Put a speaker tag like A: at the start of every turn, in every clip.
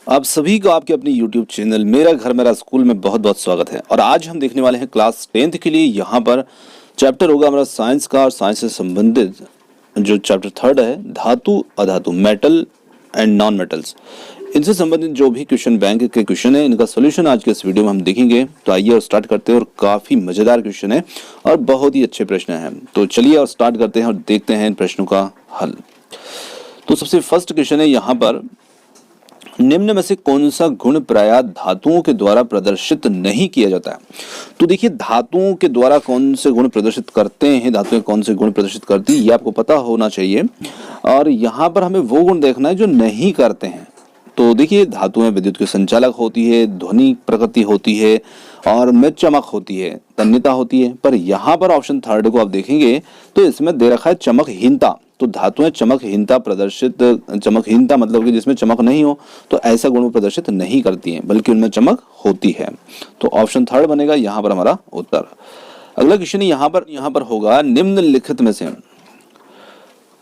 A: आप सभी को आपके अपने YouTube चैनल मेरा घर मेरा स्कूल में बहुत बहुत स्वागत है। और आज हम देखने वाले हैं क्लास 10th के लिए। यहाँ पर चैप्टर होगा हमारा साइंस का, और साइंस से संबंधित जो चैप्टर 3 है धातु अधातु, मेटल एंड नॉन मेटल्स। इनसे संबंधित जो भी क्वेश्चन बैंक के क्वेश्चन है, इनका सोल्यूशन आज के इस वीडियो में हम देखेंगे। तो आइए और स्टार्ट करते हैं। और काफ़ी मज़ेदार क्वेश्चन है और बहुत ही अच्छे प्रश्न हैं। तो चलिए और स्टार्ट करते हैं और देखते हैं इन प्रश्नों का हल। तो सबसे फर्स्ट क्वेश्चन है यहाँ पर, निम्न में से कौन सा गुण प्रायः धातुओं के द्वारा प्रदर्शित नहीं किया जाता है। तो देखिए, धातुओं के द्वारा कौन से गुण प्रदर्शित करते हैं, धातुएं कौन से गुण प्रदर्शित करती है, ये आपको पता होना चाहिए। और यहाँ पर हमें वो गुण देखना है जो नहीं करते हैं। तो देखिए, धातुएं विद्युत के संचालक होती है, ध्वनि प्रकृति होती है, और में चमक होती है, तन्यता होती है। पर यहाँ पर ऑप्शन 3 को आप देखेंगे तो इसमें दे रखा है चमकहीनता। तो धातुएं चमकहीनता मतलब कि जिसमें चमक नहीं हो, तो ऐसा गुण प्रदर्शित नहीं करती हैं, बल्कि उनमें चमक होती है। तो ऑप्शन 3 बनेगा यहाँ पर हमारा उत्तर। अगला क्वेश्चन यहाँ पर होगा, निम्नलिखित में से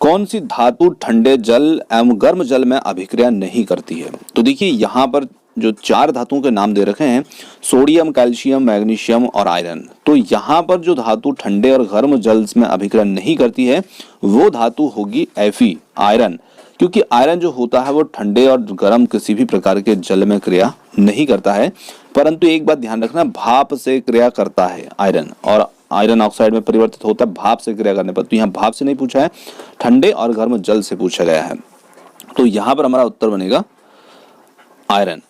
A: कौन सी धातु ठंडे जल एवं गर्म जल में अभिक्रिया नहीं करती है। तो देखिए, यहाँ पर जो 4 धातुओं के नाम दे रखे हैं, सोडियम, कैल्शियम, मैग्नीशियम और आयरन। तो यहाँ पर जो धातु ठंडे और गर्म जल में अभिक्रिया नहीं करती है वो धातु होगी Fe, आयरन। क्योंकि आयरन जो होता है वो ठंडे और गर्म किसी भी प्रकार के जल में क्रिया नहीं करता है, परंतु एक बात ध्यान रखना, भाप से क्रिया करता है आयरन, और आयरन ऑक्साइड में परिवर्तित होता है भाप से क्रिया करने पर। तो यहाँ भाप से नहीं पूछा है, ठंडे और गर्म जल से पूछा गया है। तो यहाँ पर हमारा उत्तर बनेगा आयरन।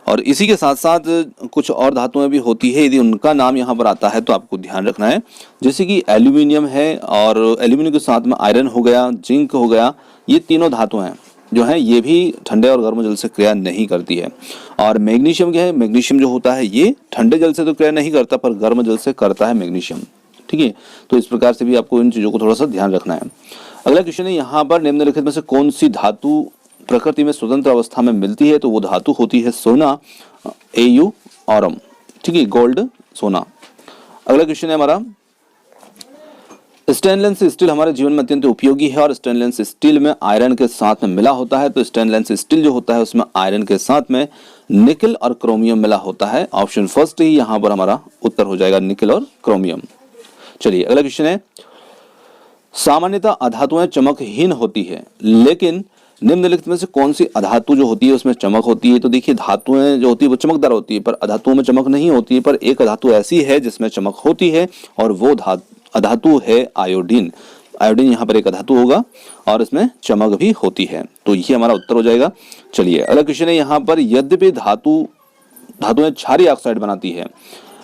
A: और इसी के साथ साथ कुछ और धातुएं भी होती है, यदि उनका नाम यहाँ पर आता है तो आपको ध्यान रखना है। जैसे कि एल्यूमिनियम है, और एल्यूमिनियम के साथ में आयरन हो गया, जिंक हो गया। ये तीनों धातुएं जो हैं ये भी ठंडे और गर्म जल से क्रिया नहीं करती है। और मैग्नीशियम क्या है, मैग्नीशियम जो होता है ये ठंडे जल से तो क्रिया नहीं करता, पर गर्म जल से करता है मैग्नीशियम। ठीक है, तो इस प्रकार से भी आपको इन चीज़ों को थोड़ा सा ध्यान रखना है। अगला क्वेश्चन है यहाँ पर, निम्नलिखित में से कौन सी धातु प्रकृति में स्वतंत्र अवस्था में मिलती है। तो वो धातु होती है सोना, Au ऑरम। ठीक है, गोल्ड, सोना। अगला क्वेश्चन है हमारा, स्टेनलेस स्टील हमारे जीवन में अत्यंत उपयोगी है, और स्टेनलेस स्टील में आयरन के साथ में मिला होता है। तो स्टेनलेस स्टील जो होता है उसमें आयरन के साथ में निकल और क्रोमियम मिला होता है। ऑप्शन फर्स्ट ही यहाँ पर हमारा उत्तर हो जाएगा, निकल और क्रोमियम। चलिए अगला क्वेश्चन है, सामान्यतः अधातुएं चमकहीन होती है, लेकिन निम्नलिखित में से कौन सी अधातु जो होती है उसमें चमक होती है। तो देखिए, धातुएं जो होती है वो चमकदार होती है, पर अधातुओं में चमक नहीं होती है। पर एक अधातु ऐसी है जिसमें चमक होती है, और वो अधातु है आयोडीन। आयोडीन यहाँ पर एक अधातु होगा और इसमें चमक भी होती है। तो ये हमारा उत्तर हो जाएगा। चलिए अगला क्वेश्चन है यहाँ पर, यद्यपि धातुएं क्षारीय ऑक्साइड बनाती है,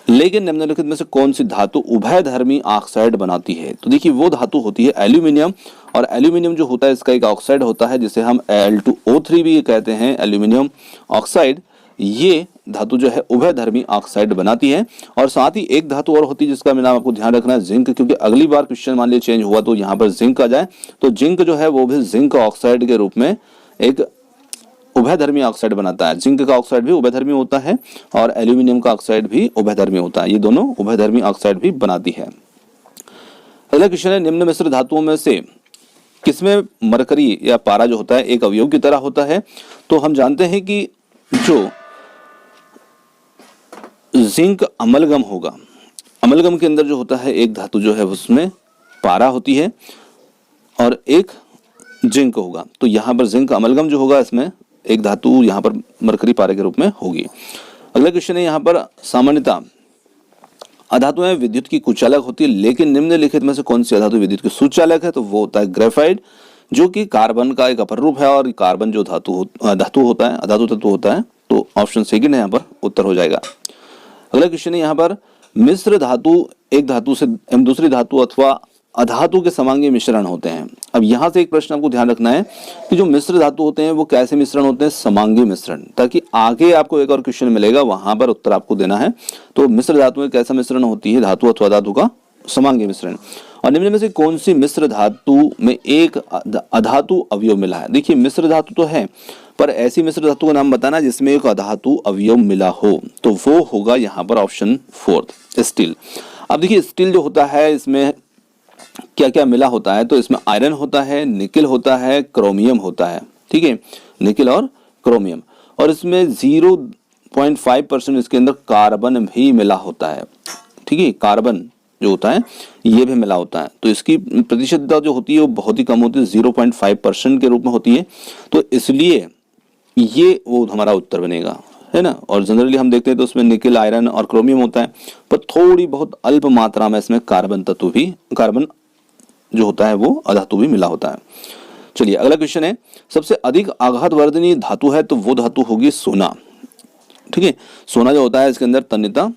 A: लेकिन निम्नलिखित में से कौन सी धातु उभयधर्मी ऑक्साइड बनाती है। तो देखिए, वो धातु होती है एल्यूमिनियम, और एल्यूमिनियम जो होता है इसका एक ऑक्साइड होता है जिसे हम Al2O3 भी कहते हैं, एल्यूमिनियम ऑक्साइड। ये धातु जो है उभयधर्मी ऑक्साइड बनाती है। और साथ ही एक धातु और होती है जिसका नाम आपको ध्यान रखना है, जिंक। क्योंकि अगली बार क्वेश्चन मान लीजिए चेंज हुआ तो यहाँ पर जिंक आ जाए, तो जिंक जो है वो भी जिंक ऑक्साइड के रूप में एक उभयधर्मी ऑक्साइड बनाता है। जिंक का ऑक्साइड भी उभयधर्मी होता है, और एल्यूमिनियम का ऑक्साइड भी उभयधर्मी होता है। ये दोनों उभयधर्मी ऑक्साइड भी बनाती है। अगला क्वेश्चन है, निम्न मिश्र धातुओं में से किसमें मरकरी या पारा जो होता है एक अवयव की तरह होता है। तो हम जानते हैं कि जो जिंक अमलगम होगा, अमलगम के अंदर जो होता है एक धातु जो है उसमें पारा होती है और एक जिंक होगा। तो यहाँ पर जिंक अमलगम जो होगा इसमें एक धातु यहाँ पर मरकरी पारे के रूप में होगी। अगला क्वेश्चन है यहाँ पर, सामान्यतः अधातुएं विद्युत की कुचालक होती है, लेकिन निम्नलिखित में से कौन सी अधातु विद्युत की सुचालक है। तो वो होता है ग्रेफाइट, जो कि कार्बन का एक अपर रूप है, और कार्बन जो धातु होता है, अधातु तत्व होता है। तो ऑप्शन सेकंड है यहाँ पर उत्तर हो जाएगा। अगला क्वेश्चन है यहाँ पर, मिश्र धातु एक धातु से दूसरी धातु अथवा अधातु के समांगी मिश्रण होते हैं। अब यहाँ से एक प्रश्न आपको ध्यान रखना है कि जो मिश्र धातु होते हैं वो कैसे मिश्रण होते हैं, समांगी मिश्रण, ताकि आगे आपको एक और क्वेश्चन मिलेगा वहां पर उत्तर आपको देना है। तो मिश्र धातु में कैसा मिश्रण होती है, धातु अथवा धातु का समांगी मिश्रण। और निम्न में से कौन सी मिश्र धातु में एक अधातु अवयव मिला है। देखिए, मिश्र धातु तो है, पर ऐसी मिश्र धातु का नाम बताना जिसमें एक अधातु अवयव मिला हो। तो वो होगा यहाँ पर ऑप्शन 4 स्टील। अब देखिए, स्टील जो होता है इसमें क्या क्या मिला होता है। तो इसमें आयरन होता है, निकल होता है, क्रोमियम होता है। ठीक है, निकल और क्रोमियम। और इसमें 0.5% इसके अंदर कार्बन भी मिला होता है। ठीक है, कार्बन जो होता है ये भी मिला होता है, तो इसकी प्रतिशतता जो होती है वो बहुत ही कम होती है, 0.5% के रूप में होती है। तो इसलिए ये वो हमारा उत्तर बनेगा, है ना। और जनरली हम देखते हैं तो उसमें निकेल, आयरन और क्रोमियम होता है, पर थोड़ी बहुत अल्प मात्रा में इसमें कार्बन जो होता है वो अधातु भी मिला होता है। चलिए अगला क्वेश्चन है, सबसे अधिक आघातवर्धनीय धातु है तो वो धातु होगी सोना। ठीक है, सोना जो होता है इसके अंदर तन्यता,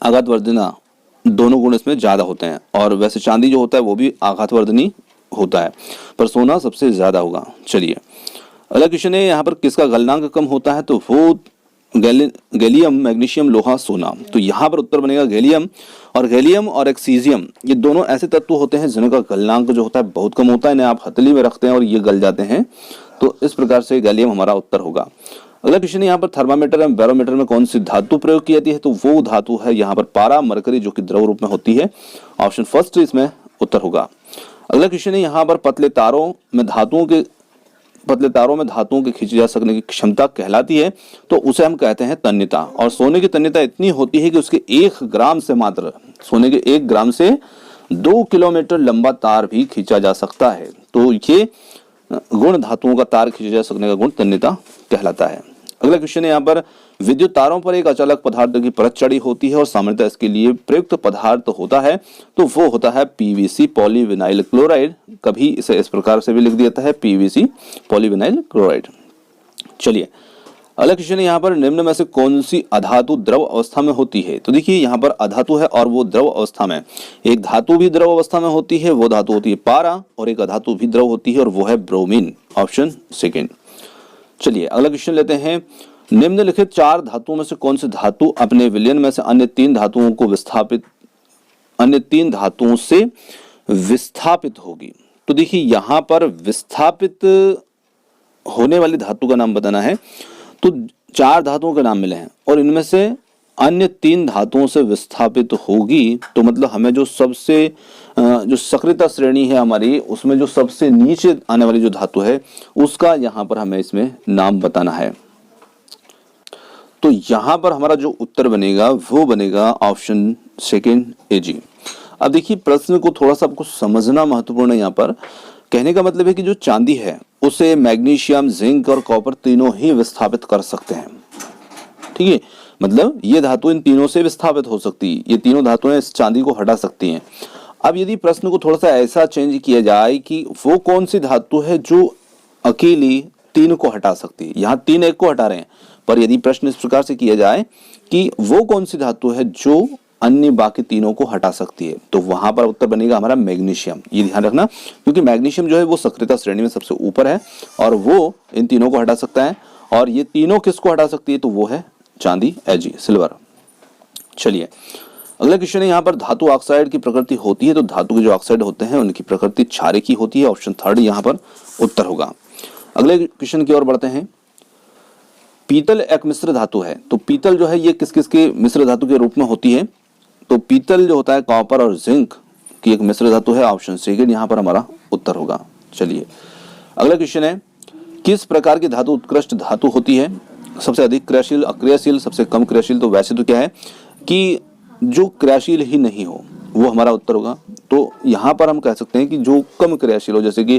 A: आघातवर्धना दोनों गुण इसमें ज्यादा होते हैं, और वैसे चांदी जो होता है वो भी आघातवर्धनी होता है, पर सोना सबसे ज्यादा होगा। चलिए अगला क्वेश्चन है, यहाँ पर किसका गलनांक कम होता है तो वो गैलियम, मैग्नीशियम, लोहा, सोना। तो यहाँ पर उत्तर बनेगा गैलियम। और गैलियम और एक्सीजियम ये दोनों ऐसे तत्व होते हैं जिनका गलनांक जो होता है बहुत कम होता है, इन्हें आप हथेली में रखते हैं और ये गल जाते हैं, तो इस प्रकार से गैलियम हमारा उत्तर होगा। अगला क्वेश्चन है, यहाँ पर थर्मामीटर एवं बैरोमीटर में कौन सी धातु प्रयोग की जाती है तो वो धातु है यहाँ पर पारा, मरकरी, जो कि द्रव रूप में होती है। ऑप्शन फर्स्ट इसमें उत्तर होगा। अगला क्वेश्चन है, यहाँ पर पतले तारों में धातुओं के खींचे जा सकने की क्षमता कहलाती है तो उसे हम कहते हैं तन्यता। और सोने की तन्यता इतनी होती है कि उसके 1 ग्राम से मात्र, सोने के 1 ग्राम से 2 किलोमीटर लंबा तार भी खींचा जा सकता है। तो ये गुण धातुओं का तार खींचे जा सकने का गुण तन्यता कहलाता है। अगला क्वेश्चन है, यहाँ पर विद्युत तारों पर एक अचालक पदार्थ की परत चढ़ी होती है और सामान्यतः इसके लिए प्रयुक्त पदार्थ होता है तो वो होता है पीवीसी, पॉलीविनाइल क्लोराइड। कभी इसे इस प्रकार से भी लिख दिया जाता है पीवीसी, पॉलीविनाइल क्लोराइड। चलिए अगला क्वेश्चन है, यहाँ पर निम्न में से कौन सी अधातु द्रव अवस्था में होती है। तो देखिए यहाँ पर अधातु है और वो द्रव अवस्था में, एक धातु भी द्रव अवस्था में होती है, वो धातु होती है पारा, और एक अधातु भी द्रव होती है और वो है ब्रोमीन। Option second. चलिए अगला क्वेश्चन लेते हैं, निम्नलिखित 4 धातुओं में से कौन सी धातु अपने विलयन में से अन्य 3 धातुओं से विस्थापित होगी। तो देखिए यहाँ पर विस्थापित होने वाली धातु का नाम बताना है, तो 4 धातुओं के नाम मिले हैं और इनमें से अन्य 3 धातुओं से विस्थापित होगी, तो मतलब हमें जो सबसे जो सक्रियता श्रेणी है हमारी, उसमें जो सबसे नीचे आने वाली जो धातु है उसका यहाँ पर हमें इसमें नाम बताना है। तो यहाँ पर हमारा जो उत्तर बनेगा वो बनेगा ऑप्शन सेकेंड AG। अब देखिए प्रश्न को थोड़ा सा आपको समझना महत्वपूर्ण है। यहाँ पर कहने का मतलब है कि जो चांदी है उसे मैग्नीशियम, जिंक और कॉपर तीनों ही विस्थापित कर सकते हैं। ठीक है, मतलब ये धातु इन तीनों से विस्थापित हो सकती है, ये तीनों धातुएं इस चांदी को हटा सकती हैं। अब यदि प्रश्न को थोड़ा सा ऐसा चेंज किया जाए कि वो कौन सी धातु है जो अकेली 3 को हटा सकती है, यहाँ 3 एक को हटा रहे हैं, पर यदि प्रश्न इस प्रकार से किया जाए कि वो कौन सी धातु है जो अन्य बाकी तीनों को हटा सकती है, तो वहां पर उत्तर बनेगा हमारा मैग्नीशियम। ये ध्यान रखना, क्योंकि मैग्नीशियम जो है वो सक्रियता श्रेणी में सबसे ऊपर है और वो इन तीनों को हटा सकता है, और ये तीनों किसको हटा सकती है तो वो है चांदी, Ag, सिल्वर। चलिए अगला क्वेश्चन है, यहाँ पर धातु ऑक्साइड की प्रकृति होती है तो धातु के जो ऑक्साइड होते हैं उनकी प्रकृति क्षारीय की होती है। ऑप्शन थर्ड यहाँ पर उत्तर होगा। अगले क्वेश्चन की ओर बढ़ते हैं, पीतल एक मिश्र धातु है तो पीतल जो है ये किस किस के मिश्र धातु के रूप में होती है। तो पीतल जो होता है कॉपर और जिंक की एक मिश्र धातु है। ऑप्शन सेकंड यहाँ पर हमारा उत्तर होगा। चलिए अगला क्वेश्चन है, किस प्रकार की धातु उत्कृष्ट धातु होती है, सबसे अधिक क्रियाशील, अक्रियाशील, सबसे कम क्रियाशील। तो वैसे तो क्या है कि जो क्रियाशील ही नहीं हो वो हमारा उत्तर होगा। तो यहाँ पर हम कह सकते हैं कि जो कम क्रियाशील हो, जैसे कि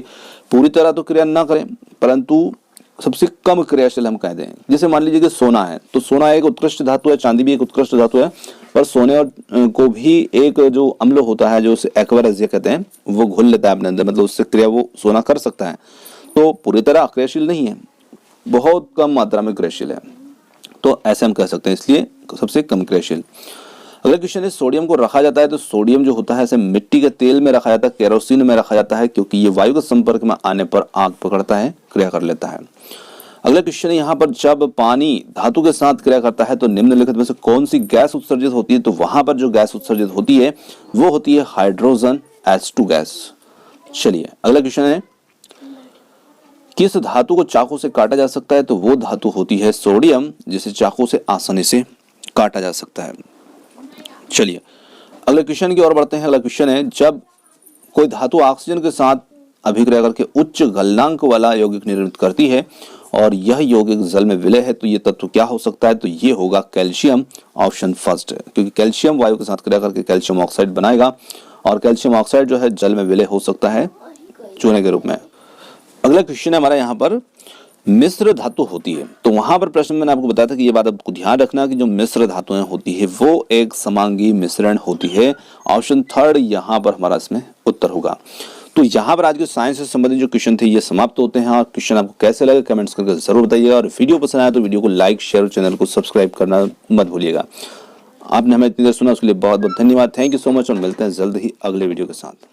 A: पूरी तरह तो क्रिया ना करें परंतु सबसे कम क्रियाशील हम कह दें। जैसे मान लीजिए कि सोना है तो सोना एक उत्कृष्ट धातु है, चांदी भी एक उत्कृष्ट धातु है, पर सोने और को भी एक जो अम्ल होता है जो उसे एक्वस कहते हैं वो घुल लेता है अपने अंदर, मतलब उससे क्रिया वो सोना कर सकता है। तो पूरी तरह अक्रियाशील नहीं है, बहुत कम मात्रा में क्रियाशील है, तो ऐसे हम कह सकते हैं, इसलिए सबसे कम क्रियाशील। अगला क्वेश्चन है, सोडियम को रखा जाता है तो सोडियम जो होता है ऐसे मिट्टी के तेल में रखा जाता है, केरोसिन में रखा जाता है, क्योंकि ये वायु के संपर्क में आने पर आग पकड़ता है, क्रिया कर लेता है। अगला क्वेश्चन है, यहाँ पर जब पानी धातु के साथ क्रिया करता है तो निम्नलिखित में से कौन सी गैस उत्सर्जित होती है। तो वहां पर जो गैस उत्सर्जित होती है वो होती है हाइड्रोजन H2 गैस। चलिए अगला क्वेश्चन है, किस धातु को चाकू से काटा जा सकता है। तो वो धातु होती है सोडियम, जिसे चाकू से आसानी से काटा जा सकता है। चलिए अगले क्वेश्चन की ओर बढ़ते हैं। अगला क्वेश्चन है, जब कोई धातु ऑक्सीजन के साथ अभिक्रिया करके उच्च गलनांक वाला यौगिक निर्मित करती है और यह यौगिक जल में विलय है, तो ये तत्व क्या हो सकता है? तो ये होगा कैल्शियम। ऑप्शन फर्स्ट है, क्योंकि कैल्शियम वायु के साथ क्रिया करके कैल्शियम ऑक्साइड बनाएगा और कैल्शियम ऑक्साइड जो है जल में विलय हो सकता है चूने के रूप में। अगला क्वेश्चन है हमारा यहाँ पर, मिश्र धातु होती है, तो वहां पर प्रश्न में मैंने आपको बताया था कि ये बात आपको ध्यान रखना कि जो मिश्र धातुएं होती है वो एक समांगी मिश्रण होती है। ऑप्शन थर्ड यहाँ पर हमारा इसमें उत्तर होगा। तो यहाँ पर आज के साइंस से संबंधित जो क्वेश्चन थे ये समाप्त होते हैं। और क्वेश्चन आपको कैसे लगे कमेंट्स करके जरूर बताइएगा, और वीडियो पसंद आया तो वीडियो को लाइक शेयर और चैनल को सब्सक्राइब करना मत भूलिएगा। आपने हमें इतनी देर सुना उसके लिए बहुत बहुत धन्यवाद। थैंक यू सो मच, और मिलते हैं जल्द ही अगले वीडियो के साथ।